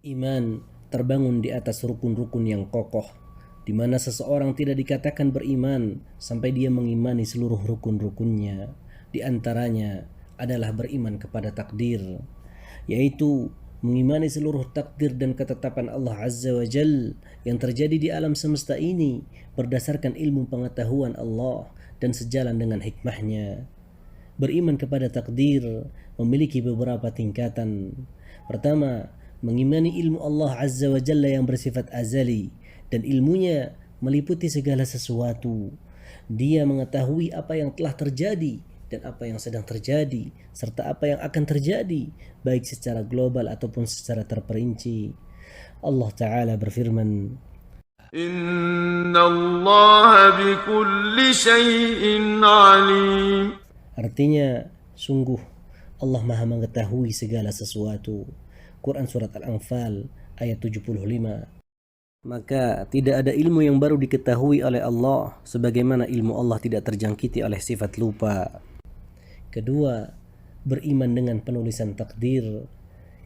Iman terbangun di atas rukun-rukun yang kokoh, di mana seseorang tidak dikatakan beriman sampai dia mengimani seluruh rukun-rukunnya. Di antaranya adalah beriman kepada takdir, yaitu mengimani seluruh takdir dan ketetapan Allah Azza wa Jal yang terjadi di alam semesta ini berdasarkan ilmu pengetahuan Allah dan sejalan dengan hikmahnya. Beriman kepada takdir memiliki beberapa tingkatan. Pertama, mengimani ilmu Allah Azza wa Jalla yang bersifat azali dan ilmunya meliputi segala sesuatu. Dia mengetahui apa yang telah terjadi dan apa yang sedang terjadi serta apa yang akan terjadi baik secara global ataupun secara terperinci. Allah Ta'ala berfirman, Inna Allah bikulli syai'in alim. artinya sungguh Allah Maha mengetahui segala sesuatu. Quran Surat Al-Anfal ayat 75. Maka tidak ada ilmu yang baru diketahui oleh Allah sebagaimana ilmu Allah tidak terjangkiti oleh sifat lupa. Kedua, beriman dengan penulisan takdir.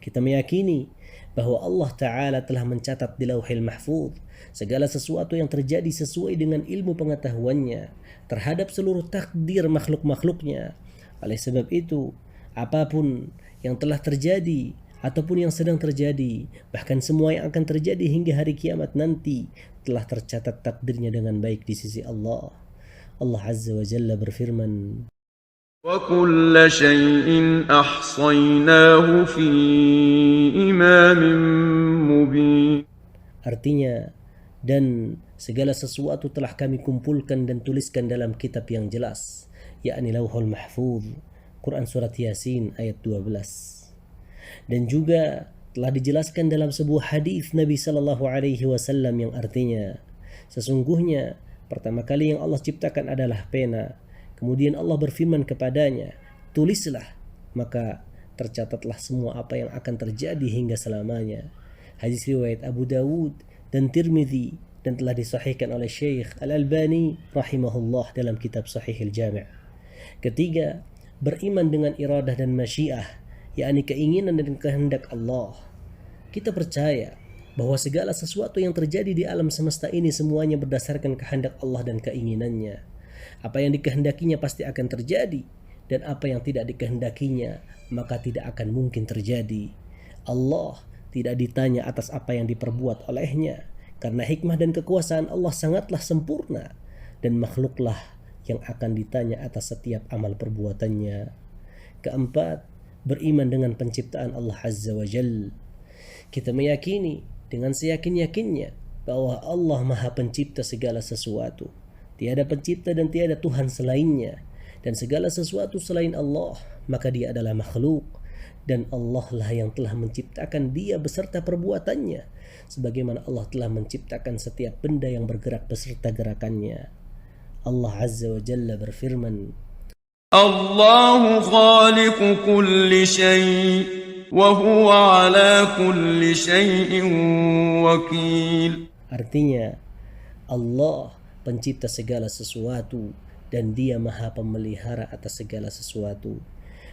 Kita meyakini bahwa Allah Ta'ala telah mencatat di Lauhil Mahfuz segala sesuatu yang terjadi sesuai dengan ilmu pengetahuannya terhadap seluruh takdir makhluk-makhluknya. Oleh sebab itu, apapun yang telah terjadi ataupun yang sedang terjadi, bahkan semua yang akan terjadi hingga hari kiamat nanti telah tercatat takdirnya dengan baik di sisi Allah. Allah Azza wa Jalla berfirman, وَكُلَّ شَيْءٍ أَحْصَيْنَاهُ فِي إِمَامٍ مُبِينٍ. artinya, dan segala sesuatu telah kami kumpulkan dan tuliskan dalam kitab yang jelas, yakni Lauhul Mahfuz. Quran Surat Yasin ayat 12. Dan juga telah dijelaskan dalam sebuah hadis Nabi sallallahu alaihi wasallam yang artinya, sesungguhnya pertama kali yang Allah ciptakan adalah pena. Kemudian Allah berfirman kepadanya, tulislah, maka tercatatlah semua apa yang akan terjadi hingga selamanya. Hadis riwayat Abu Dawud dan Tirmidzi dan telah disahihkan oleh Syekh Al-Albani rahimahullah dalam kitab Sahihil Jami'. Ketiga, beriman dengan iradah dan masyiah, yakni keinginan dan kehendak Allah. Kita percaya bahwa segala sesuatu yang terjadi di alam semesta ini semuanya berdasarkan kehendak Allah dan keinginannya. Apa yang dikehendakinya pasti akan terjadi, dan apa yang tidak dikehendakinya maka tidak akan mungkin terjadi. Allah tidak ditanya atas apa yang diperbuat olehnya, karena hikmah dan kekuasaan Allah sangatlah sempurna, dan makhluklah yang akan ditanya atas setiap amal perbuatannya. Keempat, beriman dengan penciptaan Allah Azza wa Jal. Kita meyakini dengan seyakin-yakinnya bahwa Allah Maha Pencipta segala sesuatu. Tiada pencipta dan tiada Tuhan selainnya, dan segala sesuatu selain Allah maka dia adalah makhluk, dan Allah lah yang telah menciptakan dia beserta perbuatannya, sebagaimana Allah telah menciptakan setiap benda yang bergerak beserta gerakannya. Allah Azza wa Jalla berfirman, الله خالق كل شيء وهو على كل شيء وكيل. artinya Allah pencipta segala sesuatu dan dia maha pemelihara atas segala sesuatu.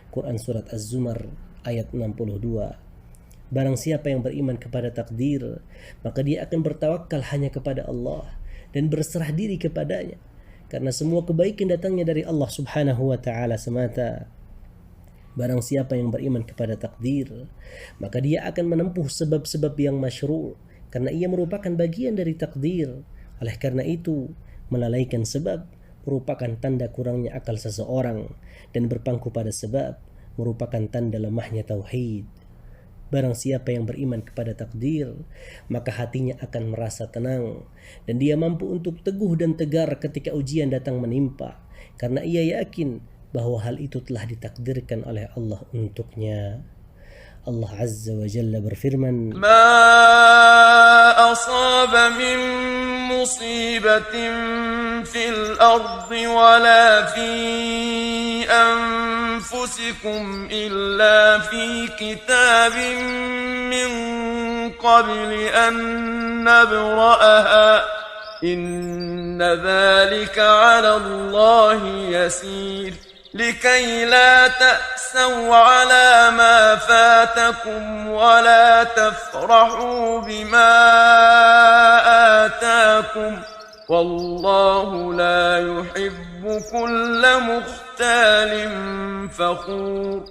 Quran Surat Az-Zumar ayat 62. Barang siapa yang beriman kepada takdir, maka dia akan bertawakal hanya kepada Allah dan berserah diri kepadanya, karena semua kebaikan datangnya dari Allah Subhanahu wa Ta'ala semata. Barang siapa yang beriman kepada takdir, maka dia akan menempuh sebab-sebab yang masyru', karena ia merupakan bagian dari takdir. Oleh karena itu, melalaikan sebab merupakan tanda kurangnya akal seseorang, dan berpangku pada sebab merupakan tanda lemahnya tauhid. Barang siapa yang beriman kepada takdir, maka hatinya akan merasa tenang, dan dia mampu untuk teguh dan tegar ketika ujian datang menimpa, karena ia yakin bahwa hal itu telah ditakdirkan oleh Allah untuknya. Allah Azza wa Jalla berfirman, ما أصاب من مصيبة في الأرض ولا في أنفسكم إلا في كتاب من قبل أن نبرأها إن ذلك على الله يسير. لكي لا تأسوا على ما فاتكم ولا تفرحوا بما آتاكم والله لا يحب كل مختال فخور.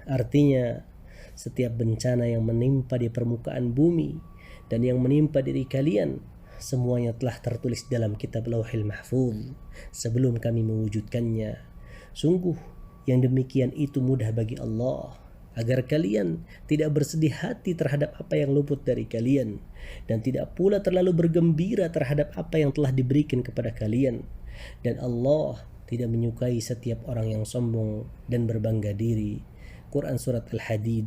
Artinya, setiap bencana yang menimpa di permukaan bumi dan yang menimpa diri kalian, semuanya telah tertulis dalam kitab Lauhil Mahfuz sebelum kami mewujudkannya. Sungguh, yang demikian itu mudah bagi Allah, agar kalian tidak bersedih hati terhadap apa yang luput dari kalian, dan tidak pula terlalu bergembira terhadap apa yang telah diberikan kepada kalian. Dan Allah tidak menyukai setiap orang yang sombong dan berbangga diri. Quran Surat Al-Hadid